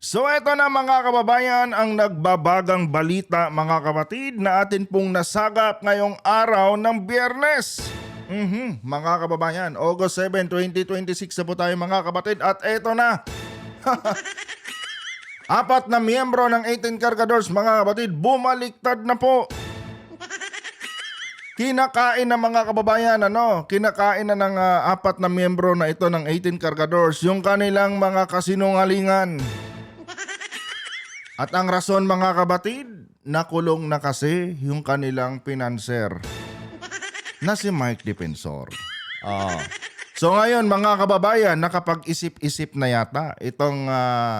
So eto na mga kababayan ang nagbabagang balita mga kapatid na atin pong nasagap ngayong araw ng Biyernes. Mga kababayan, August 7, 2026 na po tayo mga kapatid at eto na. Apat na miyembro ng 18 Cargadores mga kapatid bumaliktad na po. Kinakain na mga kababayan, kinakain na ng apat na miyembro na ito ng 18 Cargadores yung kanilang mga kasinungalingan. At ang rason mga kapatid, nakulong na kasi yung kanilang pinanser na si Mike Defensor. So ngayon mga kababayan, nakapag-isip-isip na yata itong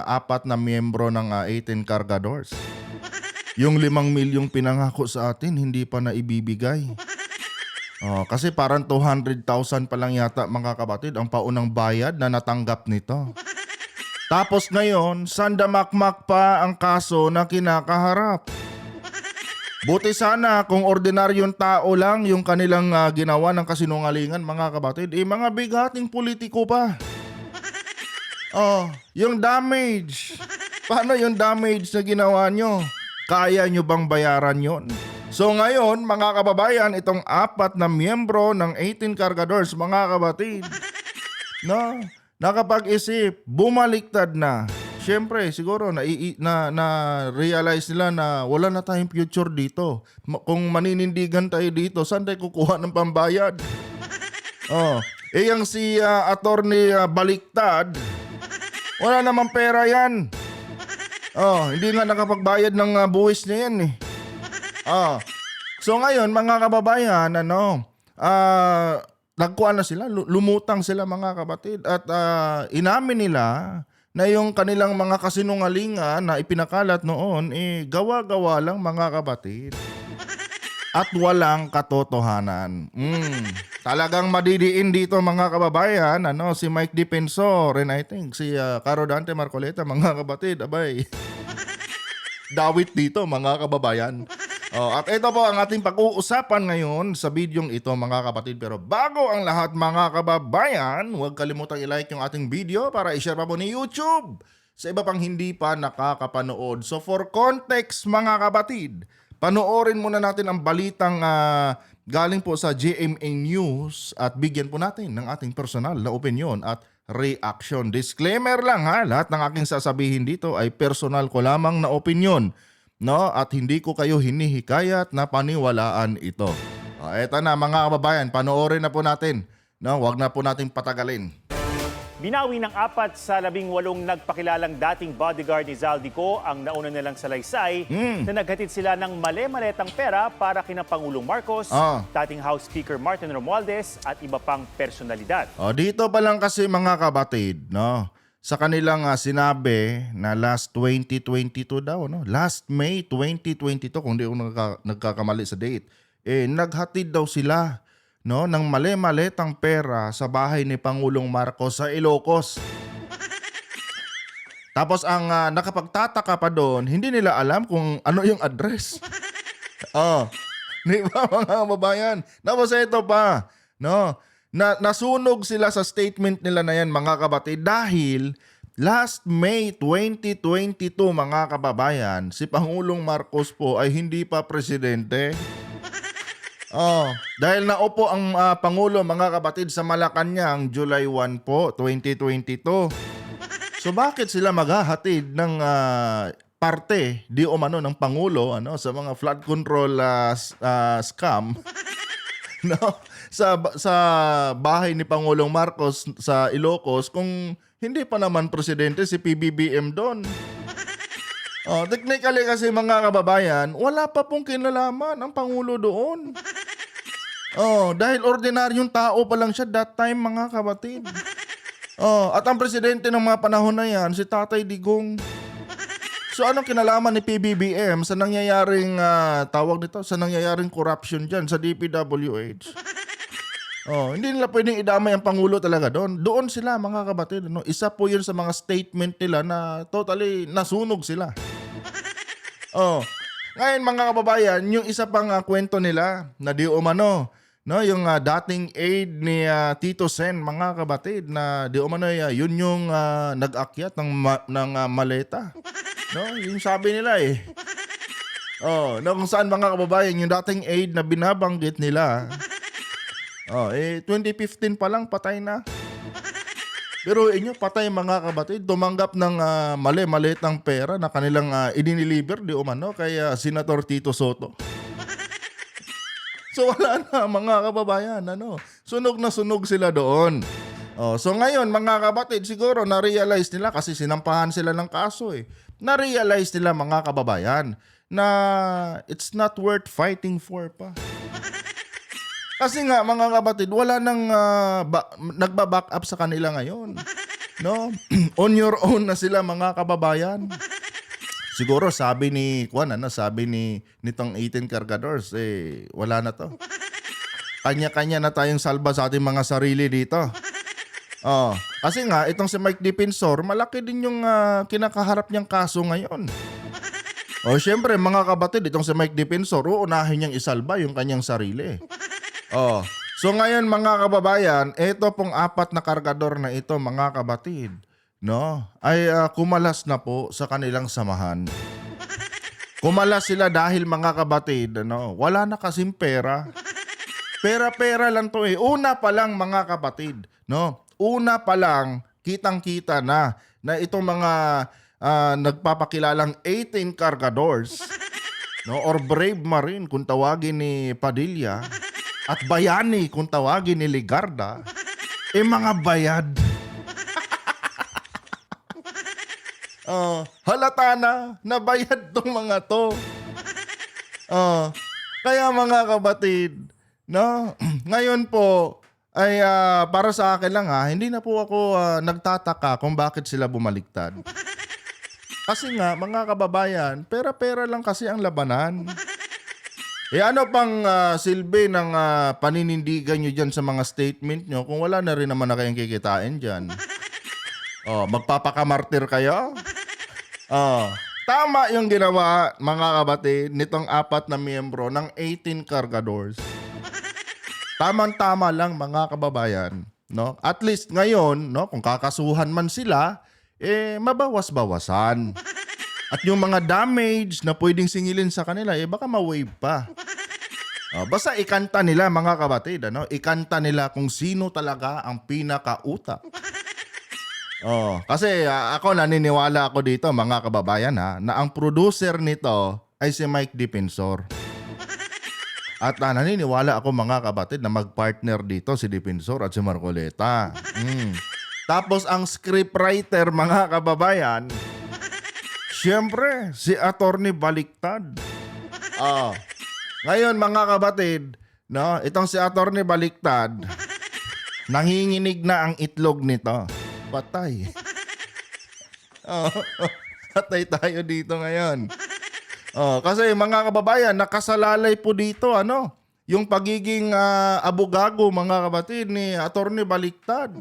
apat na miyembro ng 18 Cargadores. Yung 5 milyong pinangako sa atin, hindi pa na ibibigay. Kasi parang 200,000 pa lang yata mga kapatid ang paunang bayad na natanggap nito. Tapos ngayon, sandamakmak pa ang kaso na kinakaharap. Buti sana kung ordinaryong tao lang yung kanilang ginawa ng kasinungalingan mga kapatid, mga bigating politiko pa. Yung damage. Paano yung damage na ginawa nyo? Kaya nyo bang bayaran yon? So ngayon, mga kababayan, itong apat na miyembro ng 18 Cargadores, mga kapatid, nakapag-isip, bumaliktad na. Siyempre, siguro na-realize nila na wala na tayong future dito. Kung maninindigan tayo dito, saan tayo kukuha ng pambayad? Yung si attorney Baliktad, wala namang pera yan. Hindi nga nakapagbayad ng buwis niya yan eh. So ngayon, mga kababayan, nagkuhan na sila, lumutang sila mga kapatid at inamin nila na yung kanilang mga kasinungalingan na ipinakalat noon gawa-gawa lang mga kapatid at walang katotohanan. Talagang madidiin dito mga kababayan, si Mike Defensor and I think si Caro Dante Marcoleta mga kapatid, abay. Dawit dito mga kababayan. At ito po ang ating pag-uusapan ngayon sa bidyong ito mga kapatid. Pero bago ang lahat mga kababayan, huwag kalimutang i-like yung ating video para i-share pa po ni YouTube sa iba pang hindi pa nakakapanood. So for context mga kapatid, panoorin muna natin ang balitang galing po sa GMA News at bigyan po natin ng ating personal na opinion at reaction. Disclaimer lang lahat ng aking sasabihin dito ay personal ko lamang na opinion. At hindi ko kayo hinihikayat na paniwalaan ito. Eto na mga kababayan, panoorin na po natin. Huwag na po natin patagalin. Binawi ng 4 sa 18 nagpakilalang dating bodyguard ni Zaldico ang nauna nilang salaysay na naghatid sila ng male-maletang pera para kina Pangulong Marcos, dating House Speaker Martin Romualdez at iba pang personalidad. Dito pa lang kasi mga kapatid, sa kanilang sinabi na last 2022 daw, last May 2022 kung di ako nagkakamali sa date, naghatid daw sila ng male-maletang pera sa bahay ni Pangulong Marcos sa Ilocos. Tapos ang nakapagtataka pa doon, hindi nila alam kung ano yung address. Di ba mga kababayan? Tapos ito pa, nasunog sila sa statement nila na yan mga kapatid dahil last May 2022 mga kababayan, si Pangulong Marcos po ay hindi pa presidente. Dahil naupo ang Pangulo mga kapatid sa Malacanang July 1 po, 2022. So bakit sila maghahatid ng parte di umano ng Pangulo sa mga flood control scam sa bahay ni Pangulong Marcos sa Ilocos kung hindi pa naman presidente si PBBM doon? Technically kasi mga kababayan, wala pa pong kinalaman ang Pangulo doon. Dahil ordinaryong tao pa lang siya that time mga kapatid. At ang presidente ng mga panahon na yan, si Tatay Digong. So anong kinalaman ni PBBM sa nangyayaring sa nangyayaring corruption dyan sa DPWH? Hindi nila pwedeng idamay ang Pangulo talaga doon. Doon sila mga kapatid. Isa po yun sa mga statement nila na totally nasunog sila. Ngayon mga kababayan, yung isa pang kwento nila na di umano No, yung dating aide ni Tito Sen, mga kabatid, na di umano yun yung nag-akyat ng maleta. No, yung sabi nila eh. Oh, no, kung saan mga kababayan yung dating aide na binabanggit nila. 2015 pa lang patay na. Pero inyo patay mga kabatid, tumanggap ng mali-malitang pera na kanilang idiniliver di umano kay Senator Tito Soto. So wala na mga kababayan, sunog na sunog sila doon. So ngayon mga kabatid, siguro na-realize nila kasi sinampahan sila ng kaso eh. Na-realize nila mga kababayan na it's not worth fighting for pa. Kasi nga mga kabatid, wala nang nagba-back up sa kanila ngayon. No? On your own na sila mga kababayan. Siguro sabi ni nitong 18 Cargadores, wala na to. Kanya-kanya na tayong salba sa ating mga sarili dito. Kasi nga itong si Mike Defensor, malaki din yung kinakaharap niyang kaso ngayon. Syempre mga kabatid, itong si Mike Defensor, uunahin niyang isalba yung kanyang sarili. So ngayon mga kababayan, ito pong 4 na kargador na ito mga kabatid, no, ay kumalas na po sa kanilang samahan. Kumalas sila dahil mga kabatid, wala na kasing pera. Pera-pera lang to eh. Una pa lang mga kabatid, una pa lang kitang-kita na itong mga nagpapakilalang 18 cargadors, or Brave Marine kung tawagin ni Padilla, at Bayani kung tawagin ni Ligarda, mga bayad. Halata na bayad tong mga to. Kaya mga kabatid, ngayon po ay para sa akin lang hindi na po ako nagtataka kung bakit sila bumaliktad. Kasi nga mga kababayan, pera-pera lang kasi ang labanan. Ano pang silbi ng paninindigan nyo dyan sa mga statement nyo kung wala na rin naman na kayong kikitain dyan? Magpapakamartir kayo? Tama yung ginawa mga kabatid nitong 4 na miyembro ng 18 Cargadores. Tamang-tama lang mga kababayan. At least ngayon, kung kakasuhan man sila, mabawas-bawasan. At yung mga damage na pwedeng singilin sa kanila, baka ma-waive pa. Basta ikanta nila mga kabatid, ikanta nila kung sino talaga ang pinakautak. Kasi ako naniniwala ako dito mga kababayan na ang producer nito ay si Mike Defensor. At naniniwala ako mga kabatid na magpartner dito si Defensor at si Marcoleta. Tapos ang scriptwriter mga kababayan, siyempre, si Attorney Baliktad. Ngayon mga kabatid, itong si Attorney Baliktad, nanginginig na ang itlog nito. Patay. Patay tayo dito ngayon. Kasi mga kababayan, nakasalalay po dito, yung pagiging abogago mga kabatid ni Attorney Baliktad.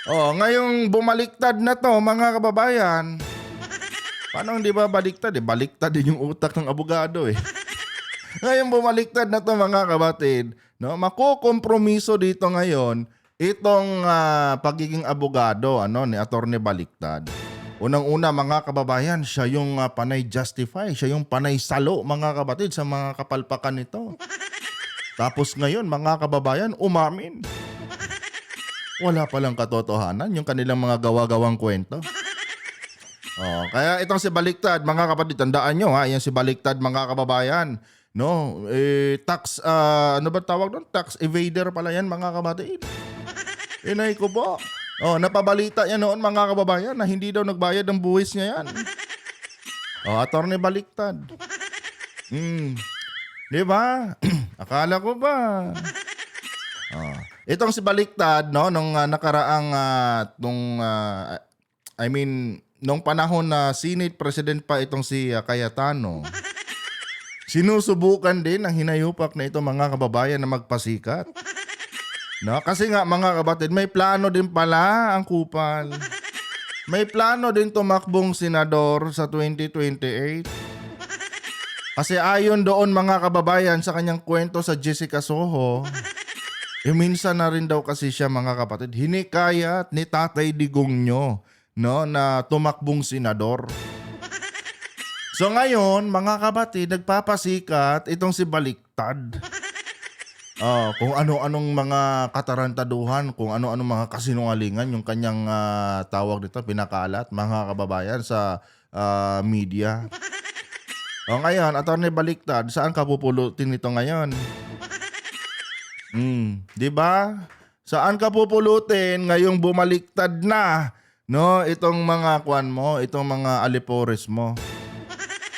Ngayong bumaliktad na to mga kababayan, paano hindi ba baliktad? Baliktad din yung utak ng abogado eh. Ngayon bumaliktad na to mga kabatid, makukompromiso dito ngayon itong pagiging abogado ni Attorney Baliktad. Unang-una mga kababayan, siya yung panay justify, siya yung panay salo mga kabatid sa mga kapalpakan nito. Tapos ngayon mga kababayan, umamin. Wala palang katotohanan yung kanilang mga gawa-gawang kwento. Kaya itong si Baliktad, mga kapatid, tandaan nyo yan si Baliktad mga kababayan. Tax, ano ba tawag doon? Tax evader pala yan mga kapatid. Inay ko po. Napabalita yan noon mga kababayan na hindi daw nagbayad ng buwis niya yan. Attorney Baliktad. Di ba? Akala ko ba? Itong si Baliktad, nung nakaraang, nung panahon na Senate President pa itong si Cayetano, sinusubukan din ang hinayupak na ito mga kababayan na magpasikat. Kasi nga mga kabatid, may plano din pala ang kupal. May plano din tumakbong senador sa 2028. Kasi ayon doon mga kababayan sa kanyang kwento sa Jessica Soho, minsan na rin daw kasi siya mga kapatid, hinikayat ni Tatay Digong nyo, no, na tumakbong senador. So ngayon, mga kapatid, nagpapasikat itong si Baliktad. Kung ano-anong mga katarantaduhan, kung ano-anong mga kasinungalingan yung kanyang tawag dito, pinakalat, mga kababayan sa media. Ngayon, Atty. Baliktad, saan ka pupulutin nito ngayon? Di ba? Saan ka pupulutin ngayong bumaliktad na, no, itong mga kwan mo, itong mga alipores mo?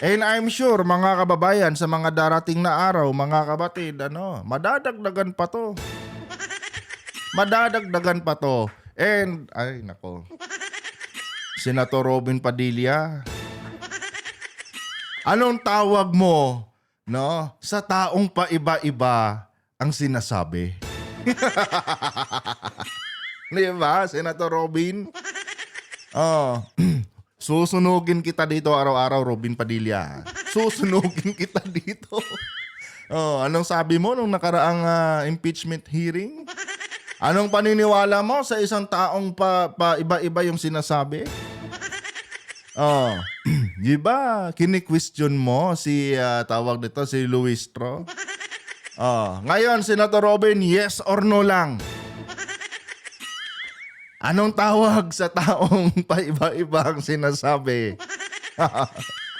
And I'm sure, mga kababayan, sa mga darating na araw, mga kapatid, madadagdagan pa to. Madadagdagan pa to. And, ay nako, Senator Robin Padilla, anong tawag mo, no, sa taong paiba-iba ang sinasabi? Di ba, Senator Robin? Susunugin kita dito araw-araw, Robin Padilla. Susunugin kita dito. Anong sabi mo nung nakaraang impeachment hearing? Anong paniniwala mo sa isang taong iba-iba yung sinasabi? Di ba? Kini-question mo si tawag nito si Luis Tro. Ngayon, Senator Robin, yes or no lang? Anong tawag sa taong paiba-iba ang sinasabi?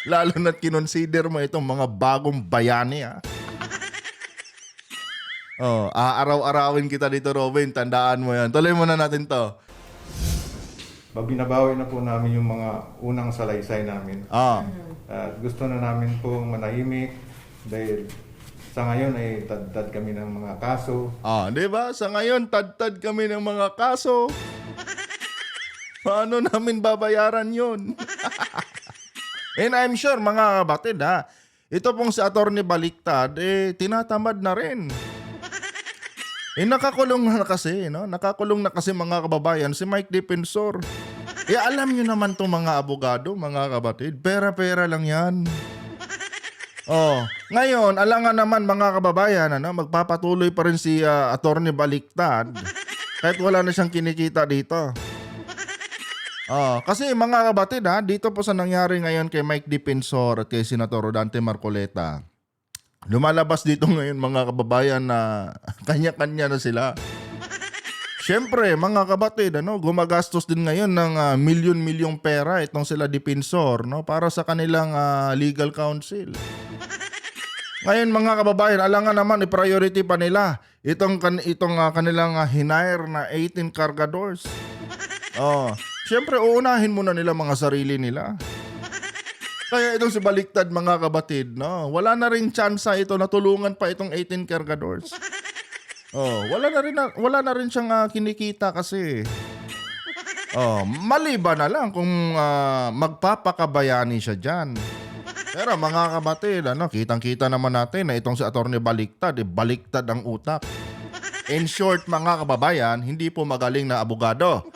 Lalo na't kinonsider mo itong mga bagong bayani. Aaraw-arawin kita dito, Robin. Tandaan mo yan. Tuloy muna natin to. Binabawi na po namin yung mga unang salaysay namin. At gusto na namin po manahimik dahil sa ngayon ay tad kami ng mga kaso. Di ba? Sa ngayon, tad kami ng mga kaso. Paano namin babayaran yun? And I'm sure, mga kapatid, ito pong si Atty. Baliktad, tinatamad na rin. Nakakulong na kasi, no? Nakakulong na kasi, mga kababayan, si Mike Defensor. Alam nyo naman itong mga abogado, mga kapatid, pera-pera lang yan. Ngayon, alangan naman, mga kababayan, magpapatuloy pa rin si Atty. Baliktad kahit wala na siyang kinikita dito. Kasi mga kapatid, dito po sa nangyari ngayon kay Mike Defensor at kay Senator Rodante Marcoleta, lumalabas dito ngayon, mga kababayan, na kanya-kanya na sila. Siyempre, mga kapatid, gumagastos din ngayon ng milyon-milyong pera itong sila Defensor, no, para sa kanilang legal counsel. Ngayon, mga kababayan, alangan naman i-priority pa nila itong kanilang hinire na 18 cargadors. Siyempre, uunahin muna nila mga sarili nila. Kaya itong si Baliktad, mga kabatid, no, wala na rin tsansa ito na tulungan pa itong 18 cargadors. Wala na rin siyang kinikita kasi. Maliban na lang kung magpapakabayani siya dyan. Pero mga kabatid, kitang-kita naman natin na itong si Atty. Baliktad, baliktad ang utak. In short, mga kababayan, hindi po magaling na abogado.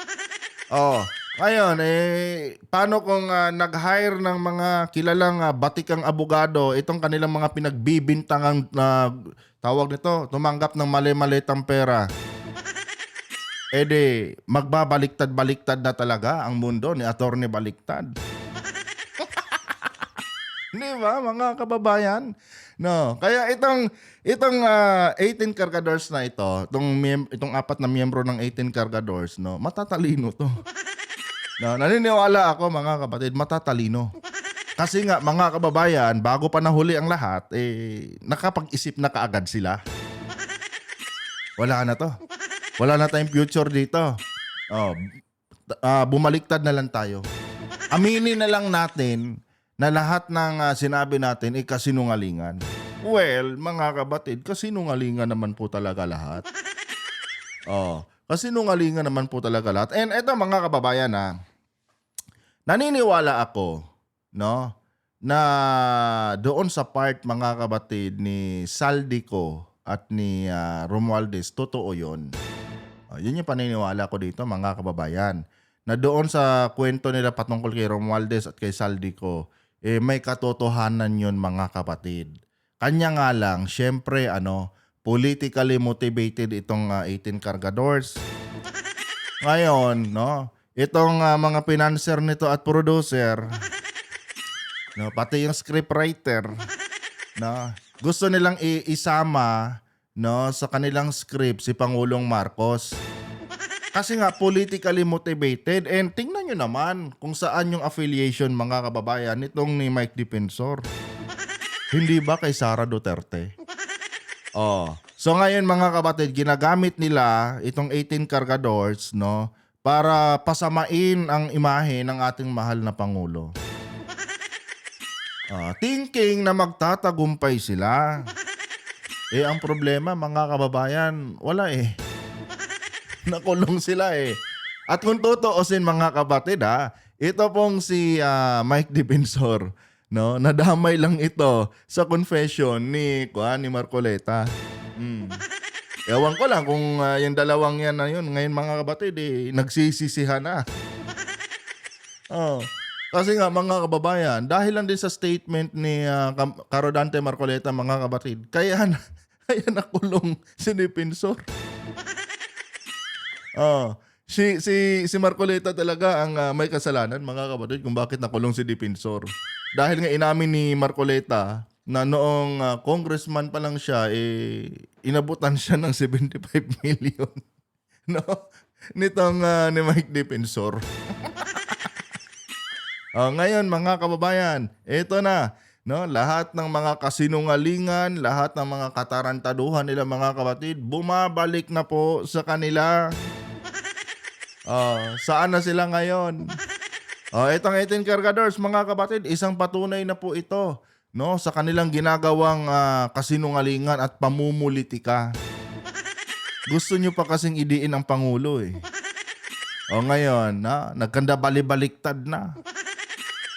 Ngayon, paano kung nag-hire ng mga kilalang batikang abogado, itong kanilang mga pinagbibintangang tawag nito, tumanggap ng mali-malitang pera? Magbabaliktad-baliktad na talaga ang mundo ni Atty. Baliktad. Di ba, mga kababayan? No, kaya itong 18 cargadors na itong apat na miyembro ng 18 cargadors, no, matatalino to. No, naniniwala ako, mga kapatid, matatalino. Kasi nga, mga kababayan, bago pa nahuli ang lahat, nakapag-isip na kaagad sila. Wala na to. Wala na tayong future dito. Bumaliktad na lang tayo. Aminin na lang natin na lahat ng sinabi natin ay kasinungalingan. Well, mga kapatid, kasinungalingan naman po talaga lahat. Kasinungalingan naman po talaga lahat. And eto, mga kababayan, naniniwala ako, no, na doon sa part, mga kapatid, ni Saldico at ni Romualdez, totoo yun. Yun yung paniniwala ko dito, mga kababayan. Na doon sa kwento nila patungkol kay Romualdez at kay Saldico, may katotohanan yun mga kapatid. Kanya nga lang, syempre politically motivated itong 18 Cargadores. Ngayon, no, itong mga financer nito at producer, no, pati yung scriptwriter, no, gusto nilang isama, no, sa kanilang script si Pangulong Marcos. Kasi nga politically motivated, and tingnan nyo naman kung saan yung affiliation mga kababayan nitong ni Mike Defensor. Hindi ba kay Sara Duterte? So ngayon mga kapatid, ginagamit nila itong 18 Cargadores, no, para pasamain ang imahe ng ating mahal na Pangulo. Thinking na magtatagumpay sila. Ang problema mga kababayan, wala nakulong sila At kung tutuusin mga kapatid ito pong si Mike Defensor, no, nadamay lang ito sa confession ni Marcoleta. Ewan ko lang kung yung dalawang yan na yun ngayon mga kapatid nagsisisihan na. Kasi nga mga kababayan, dahil lang din sa statement ni Carodante Marcoleta mga kapatid, kaya nakulong si Defensor. Si Marcoleta talaga ang may kasalanan mga kapatid kung bakit nakulong si Defensor. Dahil nga inamin ni Marcoleta na noong congressman pa lang siya, inabutan siya ng 75 million. No? Nitong ni Mike Defensor. Ngayon mga kababayan, ito na. No, lahat ng mga kasinungalingan, lahat ng mga katarantaduhan nila mga kapatid, bumabalik na po sa kanila. Saan na sila ngayon? Itong 18 Cargadores mga kapatid, isang patunay na po ito, no, sa kanilang ginagawang kasinungalingan at pamumulitika. Gusto nyo pa kasing idiin ang Pangulo ngayon, nagkanda bali-baliktad na.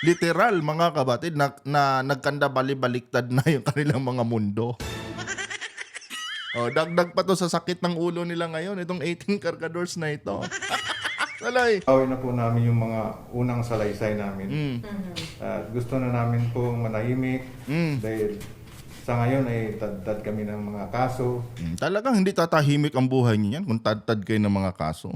Literal mga kapatid, na nagkanda bali-baliktad na yung kanilang mga mundo. Dagdag pa to sa sakit ng ulo nila ngayon, itong 18 Cargadores na ito. Salay. Awin na po namin yung mga unang salaysay namin. At gusto na namin po manahimik dahil sa ngayon ay tad kami ng mga kaso. Talagang hindi tatahimik ang buhay niyo yan kung tad kayo ng mga kaso.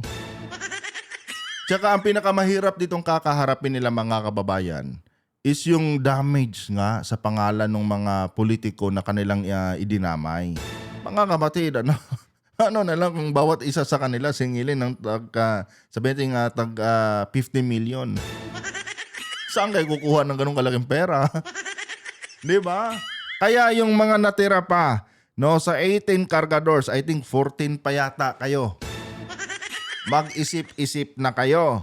Tsaka ang pinakamahirap ditong kakaharapin nila mga kababayan is yung damage nga sa pangalan ng mga politiko na kanilang idinamay. Mga kapatid, ano na lang kung bawat isa sa kanila singilin ng tag 50 million. Saan kayo kukuha ng ganung kalaking pera? Di ba? Kaya yung mga natira pa, no, sa 18 Cargadores, I think 14 pa yata kayo. Mag-isip-isip na kayo.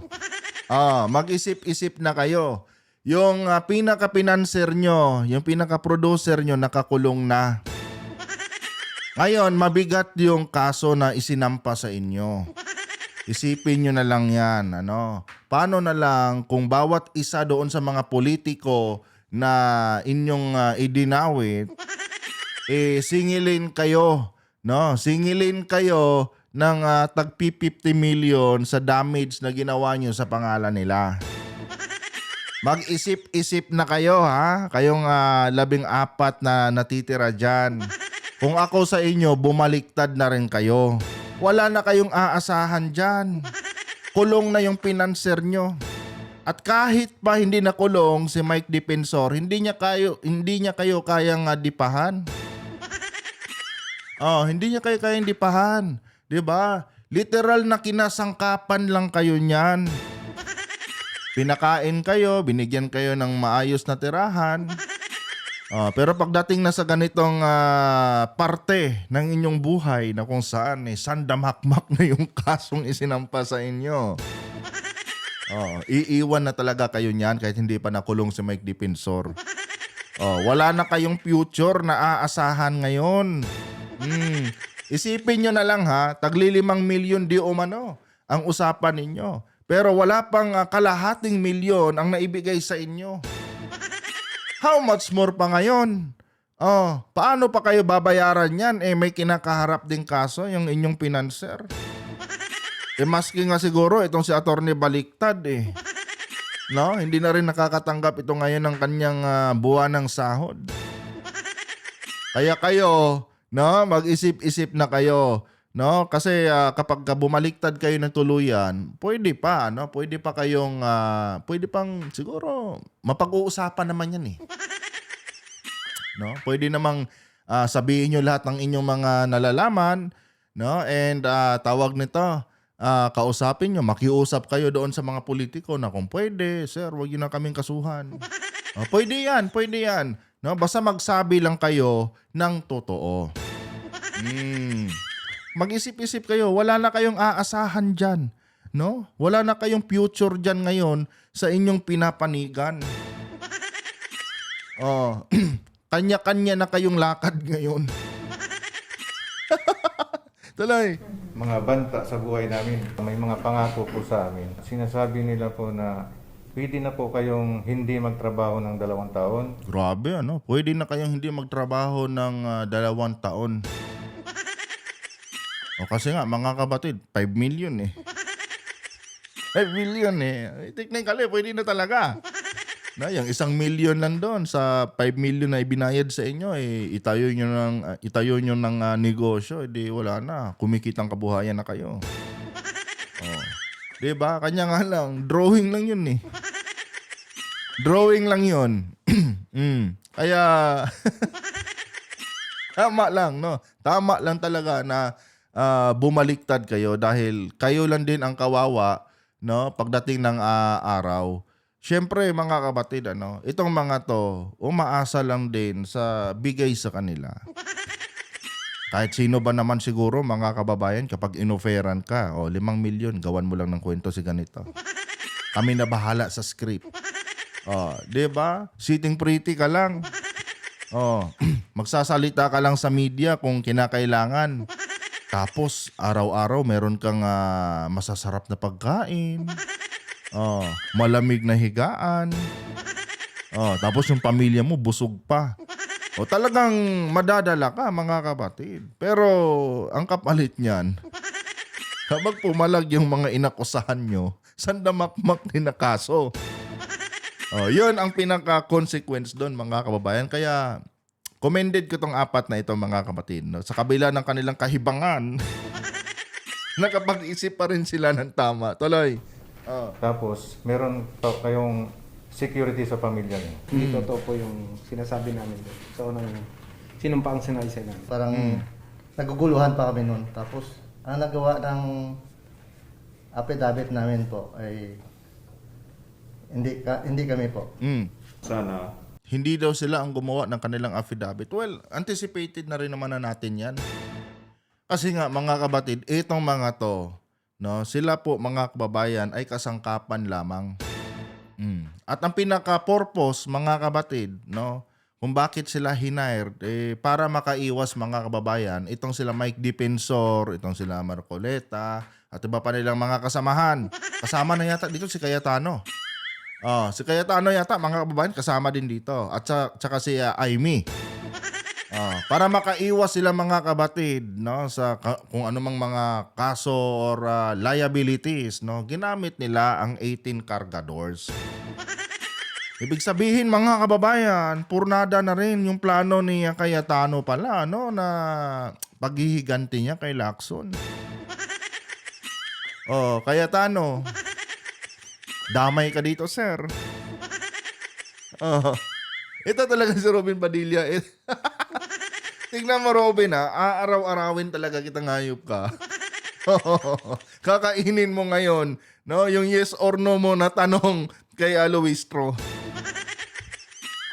Mag-isip-isip na kayo. Yung pinaka-financer nyo, yung pinaka-producer nyo nakakulong na. Ngayon, mabigat yung kaso na isinampa sa inyo. Isipin nyo na lang yan. Paano na lang kung bawat isa doon sa mga politiko na inyong idinawit, singilin kayo. No? Singilin kayo ng tagpi 50 million sa damage na ginawa nyo sa pangalan nila. Mag-isip-isip na kayo kayong 14 na natitira dyan. Kung ako sa inyo, bumaliktad na rin kayo. Wala na kayong aasahan dyan. Kulong na yung financer nyo. At kahit pa hindi nakulong si Mike Defensor, hindi niya kayo kayang dipahan. Hindi niya kayo kayang dipahan. 'Di ba? Literal na kinasangkapan lang kayo niyan. Pinakain kayo, binigyan kayo ng maayos na tirahan. Pero pagdating na sa ganitong parte ng inyong buhay na kung saan sandamhakmak na yung kasong isinampa sa inyo. Iiwan na talaga kayo niyan kahit hindi pa nakulong si Mike Defensor. Wala na kayong future na aasahan ngayon. Isipin nyo na lang tagli 5 milyon di umano ang usapan ninyo. Pero wala pang kalahating milyon ang naibigay sa inyo. How much more pa ngayon? Paano pa kayo babayaran yan? May kinakaharap ding kaso yung inyong financer. Maski nga siguro itong si Attorney Baliktad No, hindi na rin nakakatanggap ito ngayon ng kanyang buwan ng sahod. Kaya kayo, no, mag-isip-isip na kayo, no? Kasi kapag bumaliktad kayo ng tuluyan, pwede pa, no? Pwede pa kayong pwede pang siguro mapag-uusapan naman 'yan eh. No? Pwede namang sabihin nyo lahat ng inyong mga nalalaman, no? And tawag nito, kausapin nyo, makiusap kayo doon sa mga politiko na kung pwede, sir, wag yun na kaming kasuhan. Pwede yan. No? Basta magsabi lang kayo ng totoo. Mag-isip-isip kayo, wala na kayong aasahan dyan. No? Wala na kayong future dyan ngayon sa inyong pinapanigan. Kanya-kanya na kayong lakad ngayon. Tuloy. Mga banta sa buhay namin, may mga pangako po sa amin. Sinasabi nila po na pwede na po kayong hindi magtrabaho ng 2 taon. Grabe, ano? Pwede na kayong hindi magtrabaho ng 2 taon. Kasi nga, mga kabatid, 5 million eh. 5 million eh. Technically, pwede na talaga. Na, yung 1 million lang doon sa 5 million na ibinayad sa inyo, itayo nyo ng negosyo, di wala na. Kumikitang kabuhayan na kayo. Diba? Kanya nga lang, drawing lang yun eh. Drawing lang yun. Kaya, tama lang, no? Tama lang talaga na bumaliktad kayo dahil kayo lang din ang kawawa, no? Pagdating ng araw. Siyempre mga kabatid, itong mga to, umaasa lang din sa bigay sa kanila. Kahit sino ba naman siguro mga kababayan, kapag inoferan ka, 5 milyon, gawan mo lang ng kwento si ganito. Kami na bahala sa script. Diba? Sitting pretty ka lang. Magsasalita ka lang sa media kung kinakailangan. Tapos araw-araw meron kang masasarap na pagkain. Malamig na higaan. Tapos yung pamilya mo busog pa. Talagang madadala ka mga kapatid. Pero ang kapalit niyan, kapag pumalag yung mga inakusahan nyo, sandamakmak din na kaso. Yun ang pinaka-consequence doon mga kababayan. Kaya commended ko tong 4 na ito mga kapatid. No? Sa kabila ng kanilang kahibangan, nakapag-isip pa rin sila ng tama. Tuloy. Tapos, meron pa kayong security sa pamilya niyo. Hindi totoo po yung sinasabi namin doon. Sa unang sinumpaang sinaysay namin. Parang naguguluhan pa kami noon. Tapos, ang nagawa ng affidavit namin po ay hindi kami po. Sana Hindi daw sila ang gumawa ng kanilang affidavit. Well, anticipated na rin naman na natin yan. Kasi nga mga kabatid, itong mga to, no, sila po mga kababayan ay kasangkapan lamang. At ang pinaka-purpose mga kabatid, no, kung bakit sila hinired, para makaiwas mga kababayan, itong sila Mike Defensor, itong sila Marcoleta, at iba pa nilang mga kasamahan. Kasama na yata dito si Cayetano. Si Cayetano yata mga kababayan kasama din dito. At saka si Aimee. Para makaiwas sila mga kabatid, no, sa kung anumang mga kaso or liabilities, no, ginamit nila ang 18 cargadores. Ibig sabihin mga kababayan, purnada na rin yung plano ni Cayetano pala, no, na paghihiganti niya kay Lacson. Cayetano, damay ka dito, sir. Ito talaga si Robin Padilla. Tingnan mo, Robin, aaraw-arawin talaga kita, ngayop ka. Kakainin mo ngayon, no, yung yes or no mo na tanong kay Luistro.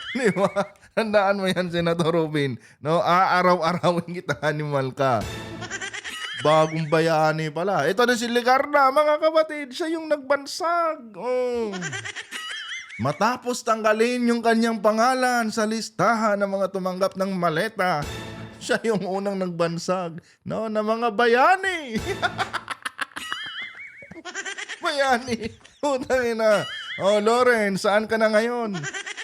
Di ba? Handaan mo yan, Senator Robin. No, aaraw-arawin kita, animal ka. Bagong bayani pala. Ito na si Ligarda, mga kapatid. Siya yung nagbansag. Matapos tanggalin yung kanyang pangalan sa listahan ng mga tumanggap ng maleta, siya yung unang nagbansag, no, ng mga bayani. Bayani. Utangin na. Loren, saan ka na ngayon?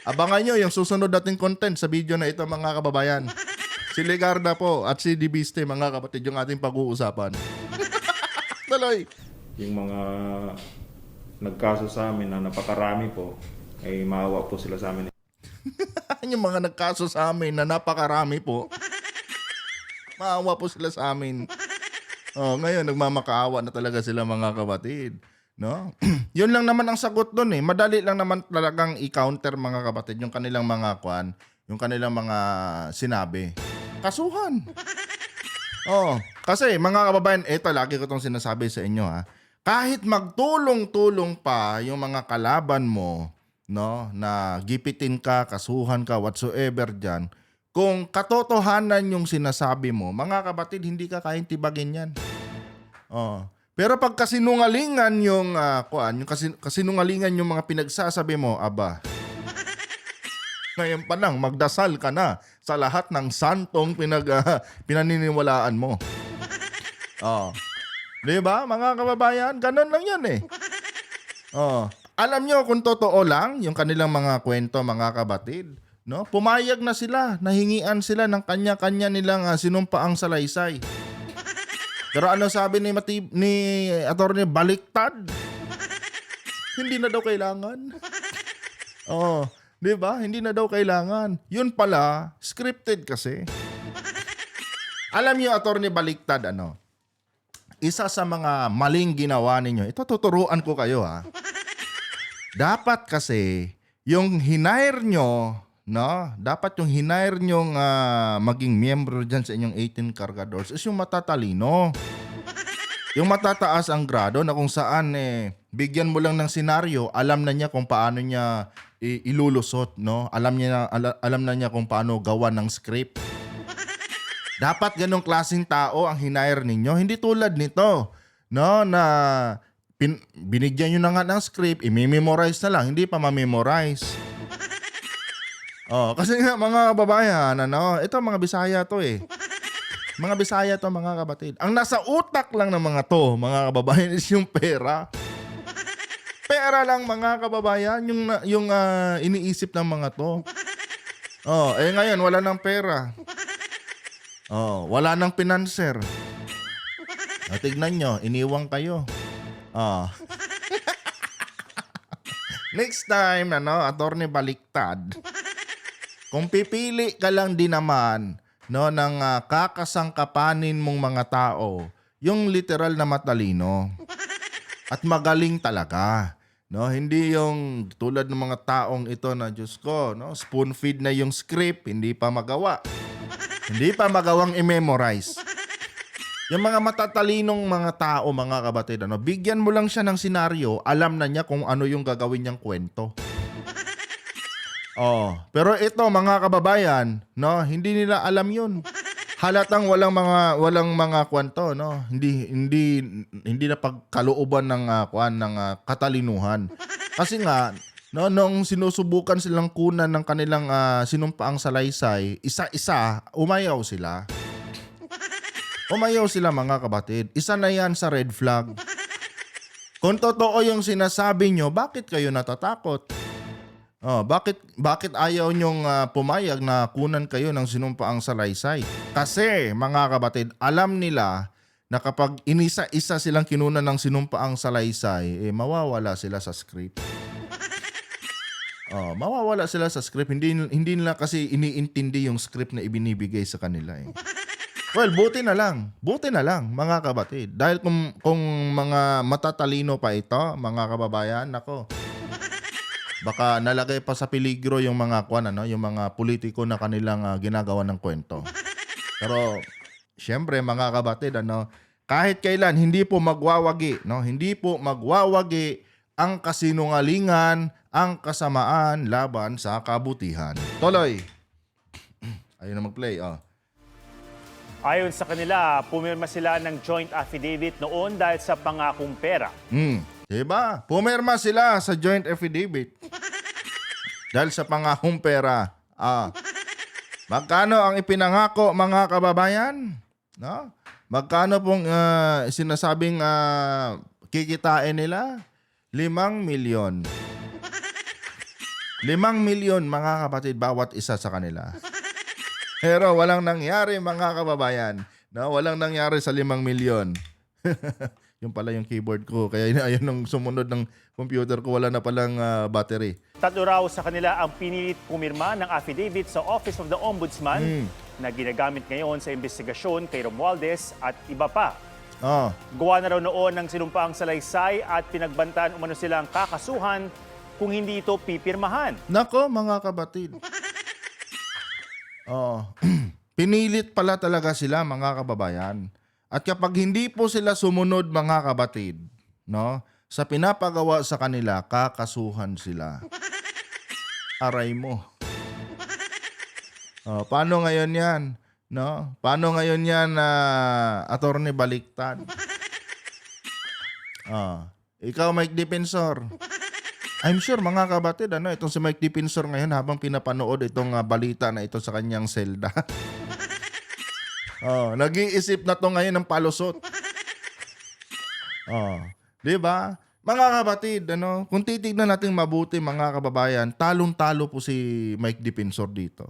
Abangan nyo yung susunod nating content sa video na ito mga kababayan. Si Ligarda po at si Dibiste mga kapatid yung ating pag-uusapan. Tuloy. yung mga nagkaso sa amin na napakarami po, ay maawa po sila sa amin. Yung mga nagkaso sa amin na napakarami po. Maawa po sila sa amin. Ngayon nagmamakaawa na talaga sila mga kapatid. No? Yun lang naman ang sagot doon eh. Madali lang naman talagang i-counter mga kapatid yung kanilang mga yung kanilang mga sinabi. Kasuhan. Kasi mga kababayan, eto lagi ko tong sinasabi sa inyo ha. Kahit magtulong-tulong pa yung mga kalaban mo, no, na gipitin ka, kasuhan ka, whatsoever dyan, kung katotohanan yung sinasabi mo, mga kapatid, hindi ka kayang tibagin yan. Pero pag kasinungalingan yung kasinungalingan yung mga pinagsasabi mo, aba. Ngayon pa lang magdasal ka na sa lahat ng santong pinaniniwalaan mo. Di ba, mga kababayan? Ganun lang yan eh. Alam nyo kung totoo lang yung kanilang mga kwento, mga kabatid, no? Pumayag na sila, nahingian sila ng kanya-kanya nilang sinumpaang salaysay. Pero ano sabi ni Atty. Baliktad? Hindi na daw kailangan. Di ba? Hindi na daw kailangan. Yun pala, scripted kasi. Alam niyo, Atty. Baliktad, isa sa mga maling ginawa ninyo, ito tuturuan ko kayo ha. Dapat kasi, yung hinire nyo, no? Dapat yung hinire nyong maging miyembro dyan sa inyong 18 Cargadores is yung matatalino. Yung matataas ang grado na kung saan bigyan mo lang ng senaryo, alam na niya kung paano niya ilulusot, no? Alam na niya kung paano gawa ng script. Dapat ganong klaseng tao ang hinire ninyo, hindi tulad nito, no, na binigyan nyo na nga ng script, i-memorize na lang, hindi pa ma-memorize. Kasi nga mga kababayan, ito mga Bisaya to eh. Mga Bisaya to mga kapatid. Ang nasa utak lang ng mga to, mga kababayan, is yung pera. Pera lang mga kababayan, yung iniisip ng mga to. Ngayon wala nang pera. Wala nang pinanser. Tignan nyo, iniwang kayo. Next time, Atty. Baliktad. Kung pipili ka lang din naman ng kakasangkapanin mong mga tao, yung literal na matalino at magaling talaga. No, hindi yung tulad ng mga taong ito na Diyos ko, spoon feed na yung script, hindi pa magawa. Hindi pa magawang i-memorize. Yung mga matatalinong mga tao, mga kabatid, bigyan mo lang siya ng senaryo, alam na niya kung ano yung gagawin niyang kwento. Pero ito mga kababayan, hindi nila alam yun. Halatang walang mga kwento, hindi na pagkalooban ng katalinuhan. Kasi nga, nung sinusubukan silang kunan ng kanilang sinumpaang salaysay, isa-isa umayaw sila. Umayaw sila mga kabatid. Isa na yan sa red flag. Kung totoo yung sinasabi nyo, bakit kayo natatakot? Bakit ayaw nyong pumayag na kunan kayo ng sinumpaang salaysay? Kasi mga kabatid, alam nila na kapag inisa-isa silang kinunan ng sinumpaang salaysay, mawawala sila sa script. Mawawala sila sa script. Hindi nila kasi iniintindi yung script na ibinibigay sa kanila eh. Well, buti na lang mga kabatid. Dahil kung mga matatalino pa ito, mga kababayan, nako. Baka nalagay pa sa peligro yung mga yung mga politiko na kanilang ginagawa ng kwento. Pero syempre mga kabatid, kahit kailan hindi po magwawagi, hindi po magwawagi ang kasinungalingan, ang kasamaan laban sa kabutihan. Tuloy. Ayun na mag-play, Ayon sa kanila, pumirma sila ng joint affidavit noon dahil sa pangakong pera. Diba? Pumirma sila sa joint affidavit. Dahil sa pangakong pera. Magkano ang ipinangako mga kababayan? No? Magkano pong sinasabing kikitain nila? 5 milyon. 5 milyon mga kapatid bawat isa sa kanila. Pero walang nangyari mga kababayan. No? Walang nangyari sa 5 milyon. Yung pala yung keyboard ko. Kaya ayun nung sumunod ng computer ko, wala na palang battery. 3 raw sa kanila ang pinilit pumirma ng affidavit sa Office of the Ombudsman na ginagamit ngayon sa investigasyon kay Romualdez at iba pa. Gawa na raw noon ng sinumpaang salaysay at pinagbantaan umano silang kakasuhan kung hindi ito pipirmahan. Nako, mga kabatid. Pinilit pala talaga sila, mga kababayan. At kapag hindi po sila sumunod, mga kabatid, no, sa pinapagawa sa kanila, kakasuhan sila. Aray mo. Paano ngayon yan? No? Paano ngayon yan, Attorney Baliktad? Ikaw, Mike Defensor. I'm sure, mga kabatid, itong si Mike Defensor ngayon habang pinapanood itong balita na ito sa kanyang selda. Nag-iisip na to ngayon ng palusot. Di ba? Mga kabatid, kung titignan natin mabuti, mga kababayan, talong-talo po si Mike Defensor dito.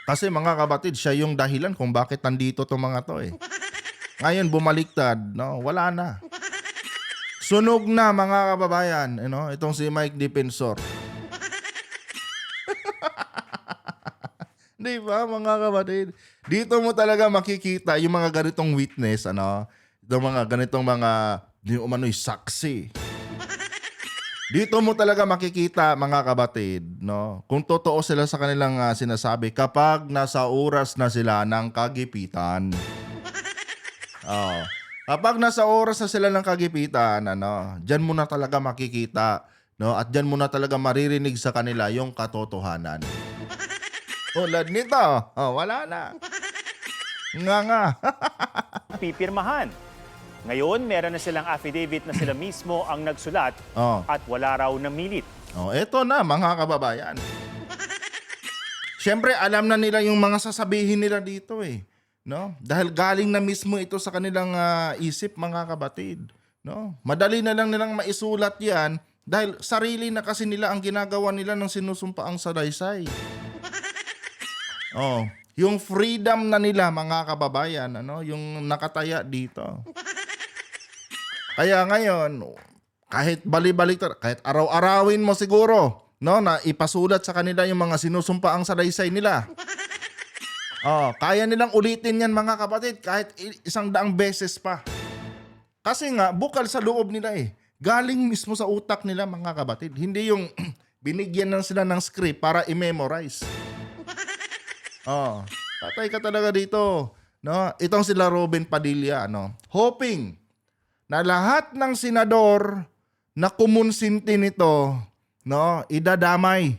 Kasi mga kabatid, siya yung dahilan kung bakit nandito to mga to eh. Ngayon bumaliktad, no? Wala na. Sunog na, mga kababayan, itong si Mike Defensor. Di ba, mga kabatid? Dito mo talaga makikita yung mga ganitong witness, itong mga ganitong mga umano'y saksi. Dito mo talaga makikita, mga kabatid, no? Kung totoo sila sa kanilang sinasabi kapag nasa oras na sila ng kagipitan. Kapag nasa oras na sila ng kagipitan, diyan mo na talaga makikita, no? At diyan mo na talaga maririnig sa kanila yung katotohanan. Ulad nito, wala na. Nga. Pipirmahan. Ngayon, meron na silang affidavit na sila mismo ang nagsulat at wala raw namilit. Eto na, mga kababayan. Siyempre, alam na nila yung mga sasabihin nila dito eh. No? Dahil galing na mismo ito sa kanilang isip, mga kabatid. No? Madali na lang nilang maisulat yan dahil sarili na kasi nila ang ginagawa nila ng sinusumpaang salaysay. Yung freedom na nila, mga kababayan, yung nakataya dito. Kaya ngayon, kahit bali-balik, kahit araw-arawin mo siguro, no, na ipasulat sa kanila yung mga sinusumpaang salaysay nila. Kaya nilang ulitin yan, mga kapatid, kahit 100 beses pa. Kasi nga, bukal sa loob nila eh. Galing mismo sa utak nila, mga kapatid. Hindi yung binigyan lang sila ng script para i-memorize. Patay ka talaga dito. No? Itong sila Robin Padilla, hoping na lahat ng senador na kumonsinti nito, no, idadamay.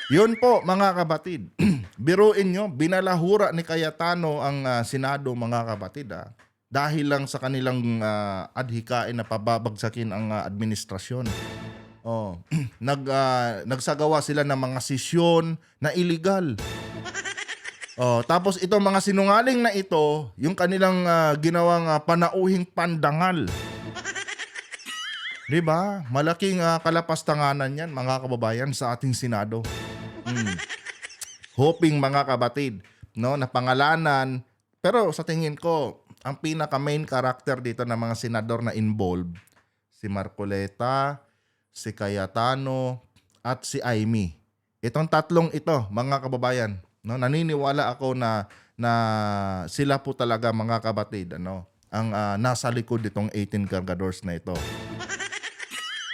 Yun po, mga kabatid. Biruin nyo, binalahura ni Cayetano ang Senado, mga kabatid. Dahil lang sa kanilang adhikain na pababagsakin ang administrasyon. Nagsagawa sila ng mga sesyon na illegal. Tapos itong mga sinungaling na ito, yung kanilang ginawang panauhing pandangal. Diba? Malaking kalapastanganan yan, mga kababayan, sa ating Senado. Hoping, mga kabatid, no, na pangalanan. Pero sa tingin ko, ang pinaka main character dito ng mga senador na involved, si Marcoleta, si Cayetano, at si Amy. Itong tatlong ito, mga kababayan, no, naniniwala ako na sila po talaga, mga kabatid, ang nasa likod itong 18 cargadores na ito.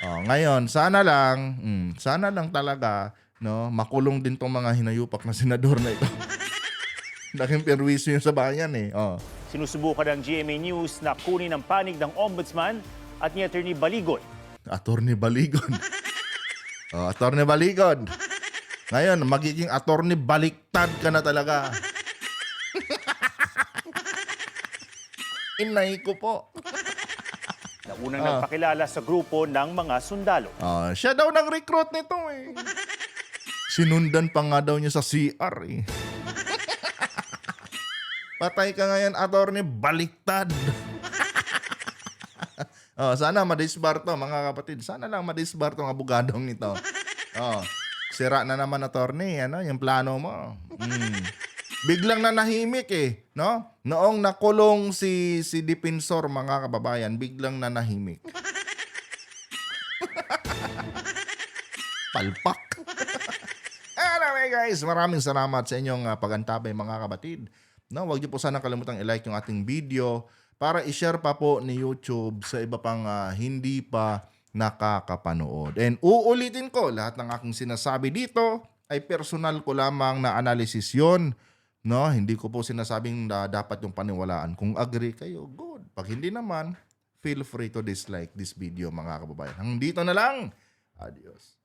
Ngayon, sana lang talaga, no, makulong din tong mga hinayupak na senador na ito. Laking perwisyo yung sa bayan eh. Sinusubukan ng GMA News na kunin ang panig ng Ombudsman at ni Attorney Baligon. Attorney Baligon. Attorney Baligon. Ngayon, magiging attorney baliktad ka na talaga. Inay ko po. Na unang nagpakilala sa grupo ng mga sundalo. Siya daw nag-recruit nito eh. Sinundan pa nga daw niya sa CR eh. Patay ka ngayon, attorney baliktad. Sana madisbar to, mga kapatid. Sana lang madisbar tong abogadong ito. Sira na naman, attorney, yung plano mo. Biglang nanahimik no? Noong nakulong si Dipensor, mga kababayan, biglang nanahimik. Palpak. Anyway guys, maraming salamat sa inyong pagantabay mga kabatid. No, huwag niyo po sana kalimutang i-like yung ating video para i-share pa po ni YouTube sa iba pang hindi pa nakakapanood. And uulitin ko, lahat ng aking sinasabi dito ay personal ko lamang na analysis yon. No, hindi ko po sinasabing dapat yung paniwalaan. Kung agree kayo, good. Pag hindi naman, feel free to dislike this video mga kababayan. Hanggang dito na lang. Adios.